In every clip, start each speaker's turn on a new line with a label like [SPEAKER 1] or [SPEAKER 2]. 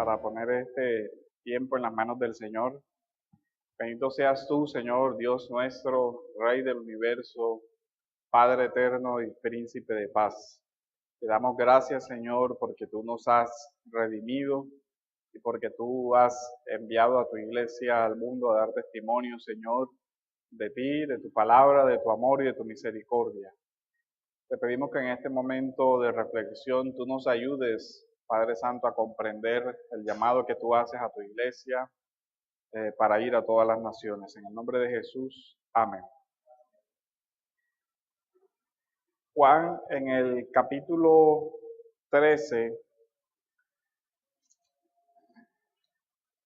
[SPEAKER 1] para poner este tiempo en las manos del Señor. Bendito seas tú, Señor, Dios nuestro, Rey del universo, Padre eterno y Príncipe de paz. Te damos gracias, Señor, porque tú nos has redimido y porque tú has enviado a tu iglesia al mundo a dar testimonio, Señor, de ti, de tu palabra, de tu amor y de tu misericordia. Te pedimos que en este momento de reflexión tú nos ayudes, Padre Santo, a comprender el llamado que tú haces a tu iglesia para ir a todas las naciones. En el nombre de Jesús, amén. Juan, en el capítulo 13,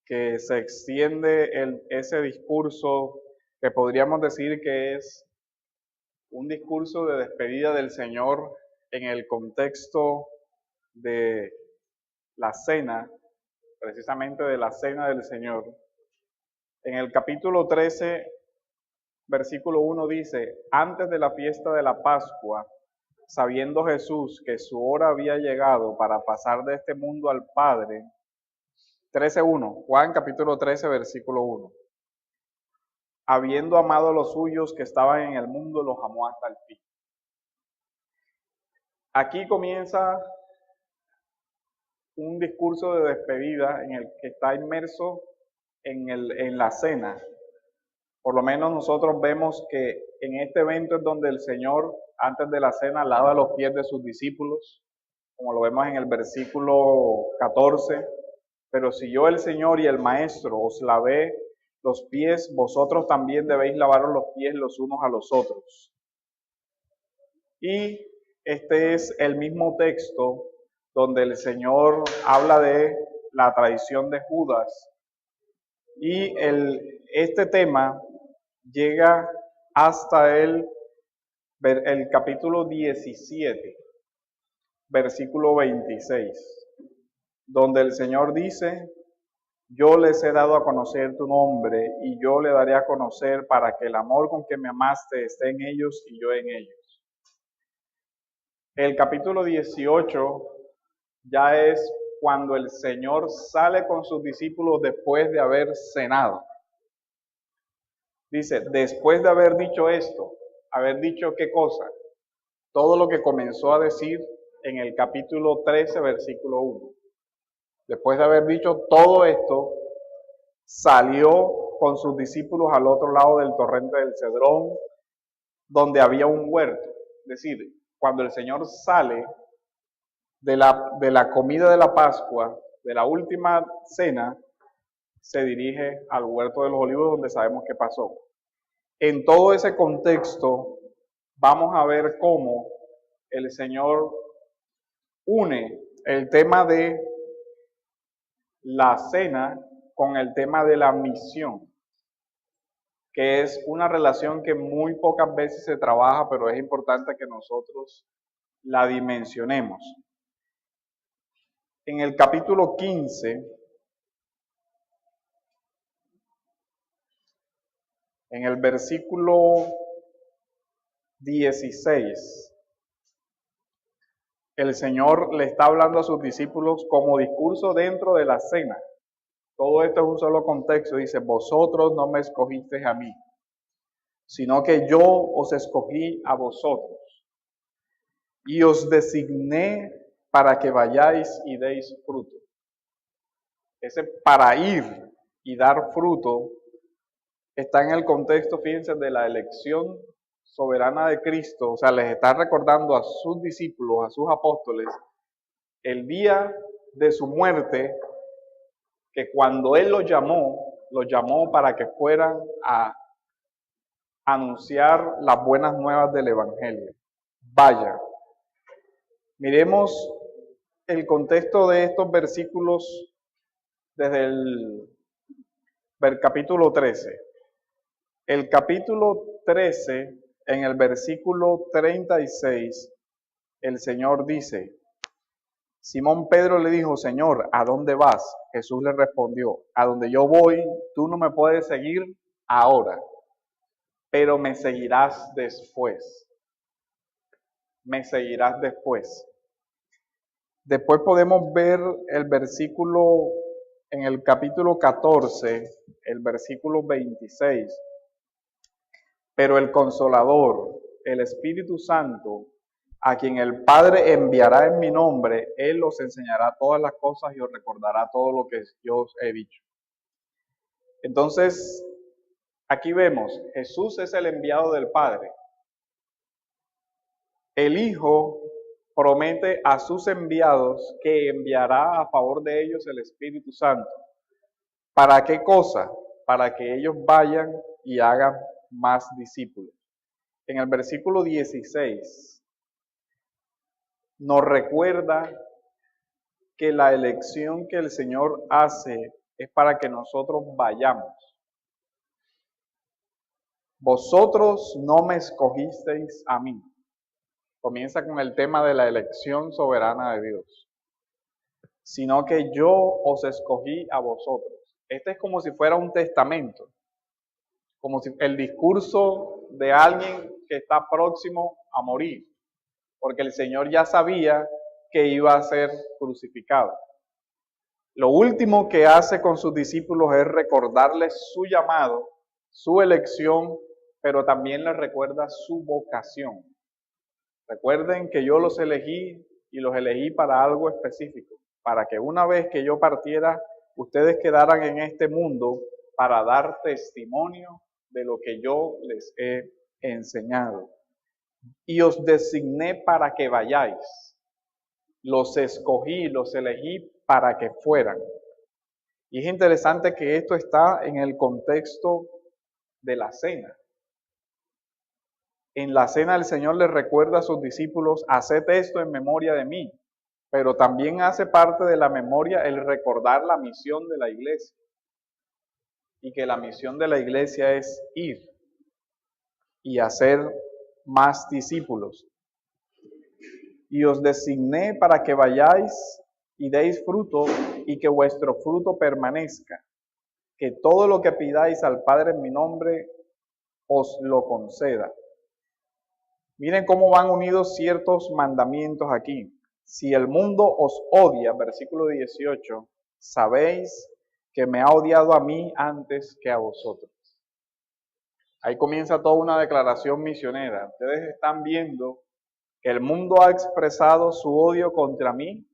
[SPEAKER 1] que se extiende ese discurso que podríamos decir que es un discurso de despedida del Señor en el contexto de la cena, precisamente de la cena del Señor. En el capítulo 13, versículo 1 dice: antes de la fiesta de la Pascua, sabiendo Jesús que su hora había llegado para pasar de este mundo al Padre. 13:1, Juan capítulo 13, versículo 1. Habiendo amado a los suyos que estaban en el mundo, los amó hasta el fin. Aquí comienza un discurso de despedida en el que está inmerso en la cena. Por lo menos nosotros vemos que en este evento es donde el Señor, antes de la cena, lava los pies de sus discípulos, como lo vemos en el versículo 14. Pero si yo, el Señor y el Maestro, os lavé los pies, vosotros también debéis lavaros los pies los unos a los otros. Y este es el mismo texto donde el Señor habla de la traición de Judas. Y este tema llega hasta el capítulo 17, versículo 26, donde el Señor dice: yo les he dado a conocer tu nombre y yo le daré a conocer para que el amor con que me amaste esté en ellos y yo en ellos. El capítulo 18 ya es cuando el Señor sale con sus discípulos después de haber cenado. Dice, después de haber dicho esto, haber dicho ¿qué cosa? Todo lo que comenzó a decir en el capítulo 13, versículo 1. Después de haber dicho todo esto, salió con sus discípulos al otro lado del torrente del Cedrón, donde había un huerto. Es decir, cuando el Señor sale de la comida de la Pascua, de la última cena, se dirige al huerto de los olivos, donde sabemos qué pasó. En todo ese contexto, vamos a ver cómo el Señor une el tema de la cena con el tema de la misión, que es una relación que muy pocas veces se trabaja, pero es importante que nosotros la dimensionemos. En el capítulo 15, en el versículo 16, el Señor le está hablando a sus discípulos como discurso dentro de la cena. Todo esto es un solo contexto. Dice, vosotros no me escogisteis a mí, sino que yo os escogí a vosotros y os designé para que vayáis y deis fruto. Ese para ir y dar fruto está en el contexto, fíjense, de la elección soberana de Cristo. O sea, les está recordando a sus discípulos, a sus apóstoles, el día de su muerte, que cuando Él los llamó para que fueran a anunciar las buenas nuevas del Evangelio. Vaya, miremos el contexto de estos versículos desde el capítulo 13. El capítulo 13, en el versículo 36, el Señor dice, Simón Pedro le dijo, Señor, ¿a dónde vas? Jesús le respondió, a donde yo voy, tú no me puedes seguir ahora, pero me seguirás después. Me seguirás después. Después podemos ver el versículo en el capítulo 14, el versículo 26, pero el Consolador, el Espíritu Santo, a quien el Padre enviará en mi nombre, Él os enseñará todas las cosas y os recordará todo lo que yo os he dicho. Entonces, aquí vemos, Jesús es el enviado del Padre. El Hijo promete a sus enviados que enviará a favor de ellos el Espíritu Santo. ¿Para qué cosa? Para que ellos vayan y hagan más discípulos. En el versículo 16 nos recuerda que la elección que el Señor hace es para que nosotros vayamos. Vosotros no me escogisteis a mí. Comienza con el tema de la elección soberana de Dios, sino que yo os escogí a vosotros. Este es como si fuera un testamento, como si el discurso de alguien que está próximo a morir, porque el Señor ya sabía que iba a ser crucificado. Lo último que hace con sus discípulos es recordarles su llamado, su elección, pero también les recuerda su vocación. Recuerden que yo los elegí y los elegí para algo específico, para que una vez que yo partiera, ustedes quedaran en este mundo para dar testimonio de lo que yo les he enseñado. Y os designé para que vayáis. Los escogí, los elegí para que fueran. Y es interesante que esto está en el contexto de la cena. En la cena el Señor les recuerda a sus discípulos, haced esto en memoria de mí, pero también hace parte de la memoria el recordar la misión de la iglesia. Y que la misión de la iglesia es ir y hacer más discípulos. Y os designé para que vayáis y deis fruto y que vuestro fruto permanezca, que todo lo que pidáis al Padre en mi nombre os lo conceda. Miren cómo van unidos ciertos mandamientos aquí. Si el mundo os odia, versículo 18, sabéis que me ha odiado a mí antes que a vosotros. Ahí comienza toda una declaración misionera. Ustedes están viendo que el mundo ha expresado su odio contra mí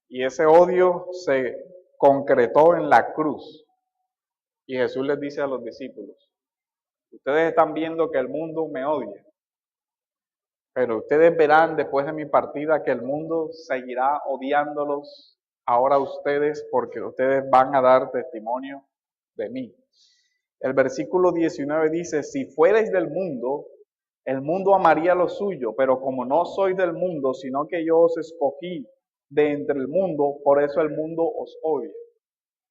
[SPEAKER 1] y ese odio se concretó en la cruz. Y Jesús les dice a los discípulos, ustedes están viendo que el mundo me odia, pero ustedes verán después de mi partida que el mundo seguirá odiándolos ahora a ustedes porque ustedes van a dar testimonio de mí. El versículo 19 dice, si fuerais del mundo, el mundo amaría lo suyo, pero como no soy del mundo, sino que yo os escogí de entre el mundo, por eso el mundo os odia.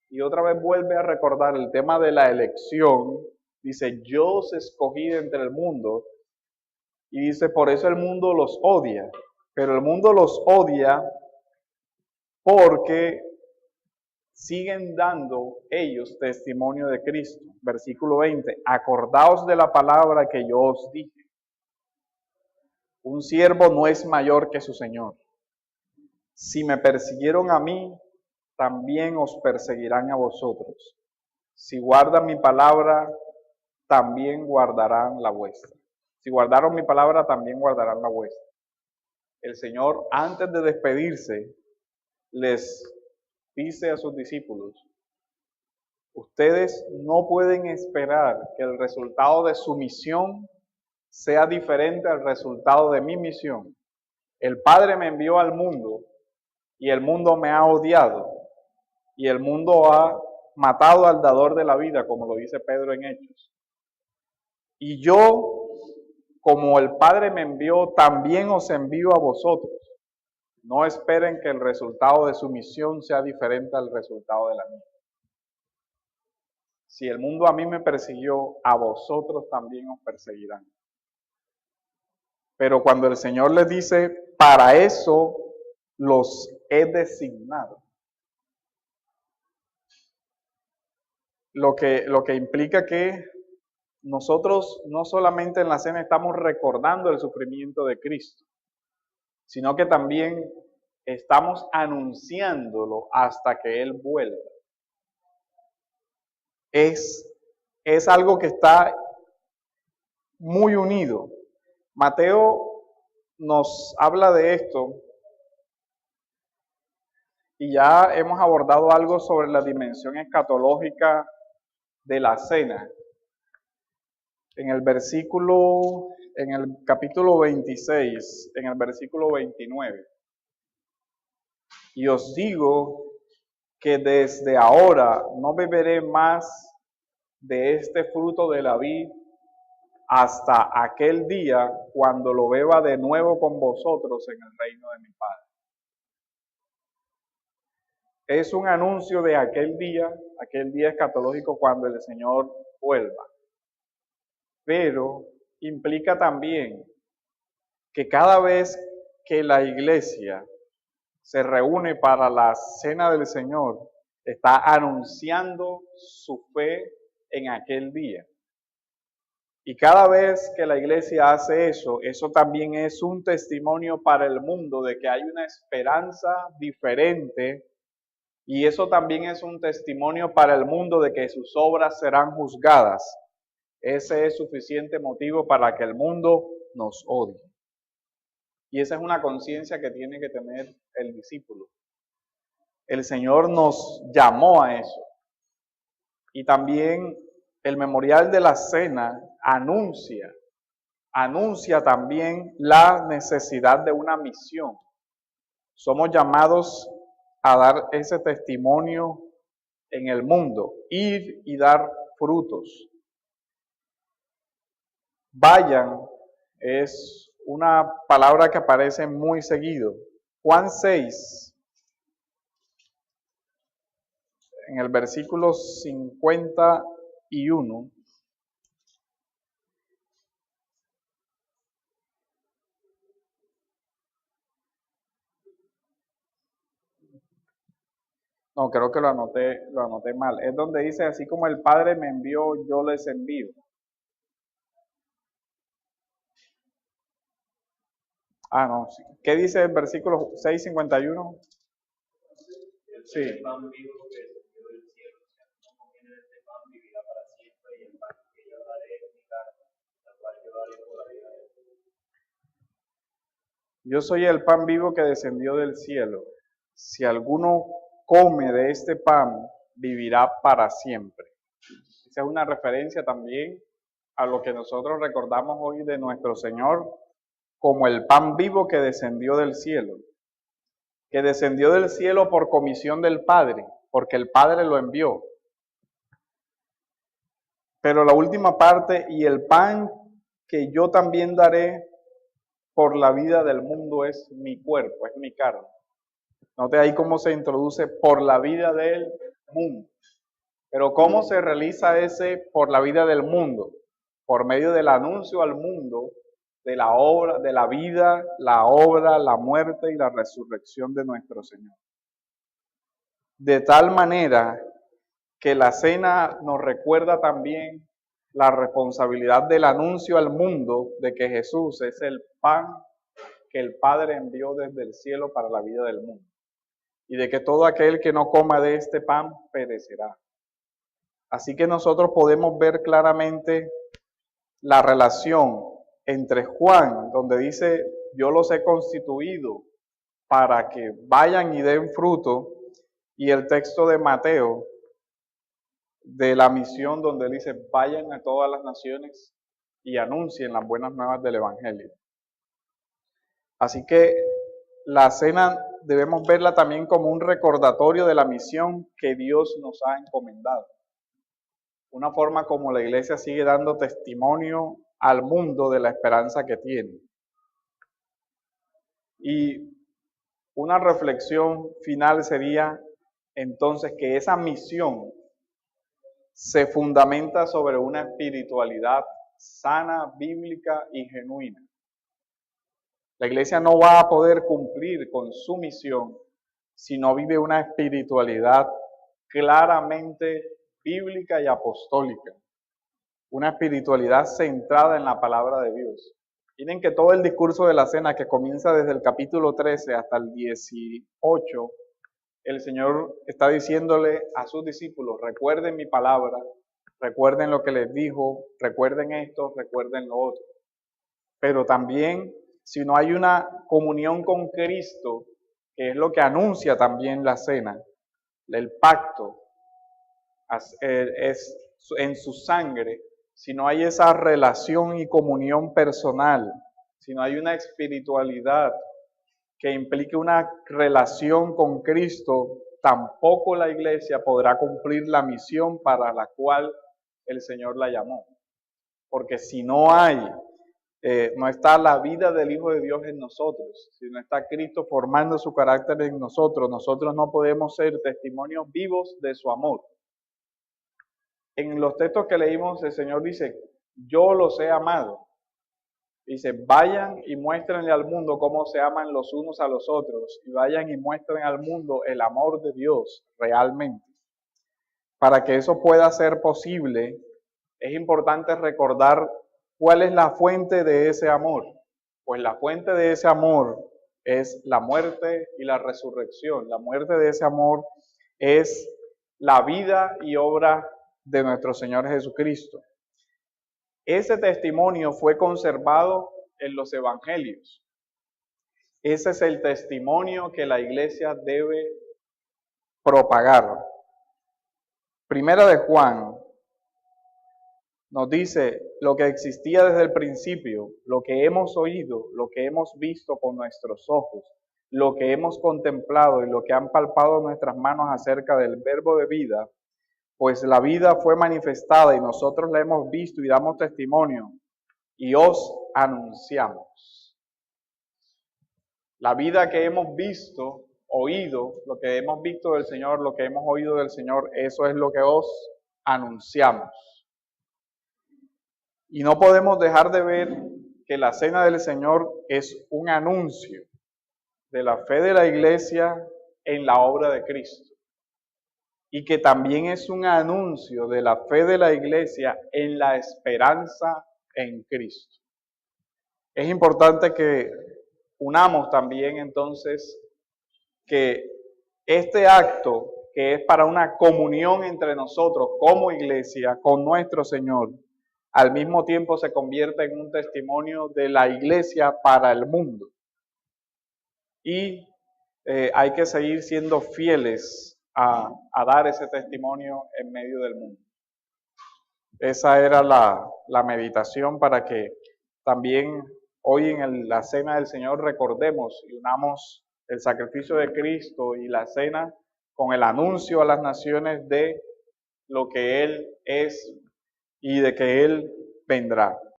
[SPEAKER 1] Y otra vez vuelve a recordar el tema de la elección. Dice, yo os escogí de entre el mundo. Y dice, por eso el mundo los odia. Pero el mundo los odia porque siguen dando ellos testimonio de Cristo. Versículo 20, acordaos de la palabra que yo os dije. Un siervo no es mayor que su Señor. Si me persiguieron a mí, también os perseguirán a vosotros. Si guardan mi palabra, también guardarán la vuestra. Si guardaron mi palabra, también guardarán la vuestra. El Señor, antes de despedirse, les dice a sus discípulos, ustedes no pueden esperar que el resultado de su misión sea diferente al resultado de mi misión. El Padre me envió al mundo y el mundo me ha odiado y el mundo ha matado al dador de la vida, como lo dice Pedro en Hechos. Y yo, como el Padre me envió, también os envío a vosotros. No esperen que el resultado de su misión sea diferente al resultado de la mía. Si el mundo a mí me persiguió, a vosotros también os perseguirán. Pero cuando el Señor les dice, para eso los he designado. Lo que implica que nosotros no solamente en la cena estamos recordando el sufrimiento de Cristo, sino que también estamos anunciándolo hasta que Él vuelva. Es algo que está muy unido. Mateo nos habla de esto y ya hemos abordado algo sobre la dimensión escatológica de la cena. En el capítulo 26, en el versículo 29. Y os digo que desde ahora no beberé más de este fruto de la vid hasta aquel día cuando lo beba de nuevo con vosotros en el reino de mi Padre. Es un anuncio de aquel día escatológico cuando el Señor vuelva. Pero implica también que cada vez que la iglesia se reúne para la cena del Señor, está anunciando su fe en aquel día. Y cada vez que la iglesia hace eso, eso también es un testimonio para el mundo de que hay una esperanza diferente. Y eso también es un testimonio para el mundo de que sus obras serán juzgadas. Ese es suficiente motivo para que el mundo nos odie. Y esa es una conciencia que tiene que tener el discípulo. El Señor nos llamó a eso. Y también el memorial de la cena anuncia también la necesidad de una misión. Somos llamados a dar ese testimonio en el mundo, ir y dar frutos. Vayan es una palabra que aparece muy seguido. Juan 6, en el versículo 51. No, creo que lo anoté mal. Es donde dice, así como el Padre me envió, yo les envío. Ah, no. Sí. ¿Qué dice el versículo 6:51? Sí. Yo soy el pan vivo que descendió del cielo. Si alguno come de este pan, vivirá para siempre. Esa es una referencia también a lo que nosotros recordamos hoy de nuestro Señor como el pan vivo que descendió del cielo. Que descendió del cielo por comisión del Padre, porque el Padre lo envió. Pero la última parte, y el pan que yo también daré por la vida del mundo es mi cuerpo, es mi carne. Note ahí cómo se introduce por la vida del mundo. Pero ¿cómo se realiza ese por la vida del mundo? Por medio del anuncio al mundo de la obra, de la vida, la obra, la muerte y la resurrección de nuestro Señor. De tal manera que la cena nos recuerda también la responsabilidad del anuncio al mundo de que Jesús es el pan que el Padre envió desde el cielo para la vida del mundo. Y de que todo aquel que no coma de este pan perecerá. Así que nosotros podemos ver claramente la relación entre Juan, donde dice, yo los he constituido para que vayan y den fruto, y el texto de Mateo, de la misión donde él dice, vayan a todas las naciones y anuncien las buenas nuevas del Evangelio. Así que la cena debemos verla también como un recordatorio de la misión que Dios nos ha encomendado. Una forma como la iglesia sigue dando testimonio al mundo de la esperanza que tiene. Y una reflexión final sería entonces que esa misión se fundamenta sobre una espiritualidad sana, bíblica y genuina. La iglesia no va a poder cumplir con su misión si no vive una espiritualidad claramente bíblica y apostólica. Una espiritualidad centrada en la palabra de Dios. Miren que todo el discurso de la cena, que comienza desde el capítulo 13 hasta el 18, el Señor está diciéndole a sus discípulos: recuerden mi palabra, recuerden lo que les dijo, recuerden esto, recuerden lo otro. Pero también, si no hay una comunión con Cristo, que es lo que anuncia también la cena, el pacto es en su sangre, si no hay esa relación y comunión personal, si no hay una espiritualidad que implique una relación con Cristo, tampoco la iglesia podrá cumplir la misión para la cual el Señor la llamó. Porque si no hay, no está la vida del Hijo de Dios en nosotros, si no está Cristo formando su carácter en nosotros, nosotros no podemos ser testimonios vivos de su amor. En los textos que leímos, el Señor dice: yo los he amado. Dice: vayan y muéstrenle al mundo cómo se aman los unos a los otros, y vayan y muestren al mundo el amor de Dios realmente. Para que eso pueda ser posible, es importante recordar cuál es la fuente de ese amor. Pues la fuente de ese amor es la muerte y la resurrección. La muerte de ese amor es la vida y obra de nuestro Señor Jesucristo. Ese testimonio fue conservado en los evangelios. Ese es el testimonio que la iglesia debe propagar. Primera de Juan nos dice lo que existía desde el principio, lo que hemos oído, lo que hemos visto con nuestros ojos, lo que hemos contemplado y lo que han palpado nuestras manos acerca del verbo de vida. Pues la vida fue manifestada y nosotros la hemos visto y damos testimonio y os anunciamos. La vida que hemos visto, oído, lo que hemos visto del Señor, lo que hemos oído del Señor, eso es lo que os anunciamos. Y no podemos dejar de ver que la cena del Señor es un anuncio de la fe de la iglesia en la obra de Cristo. Y que también es un anuncio de la fe de la iglesia en la esperanza en Cristo. Es importante que unamos también entonces que este acto, que es para una comunión entre nosotros como iglesia, con nuestro Señor, al mismo tiempo se convierte en un testimonio de la iglesia para el mundo. Y hay que seguir siendo fieles a dar ese testimonio en medio del mundo. Esa era la meditación, para que también hoy en la cena del Señor recordemos y unamos el sacrificio de Cristo y la cena con el anuncio a las naciones de lo que Él es y de que Él vendrá.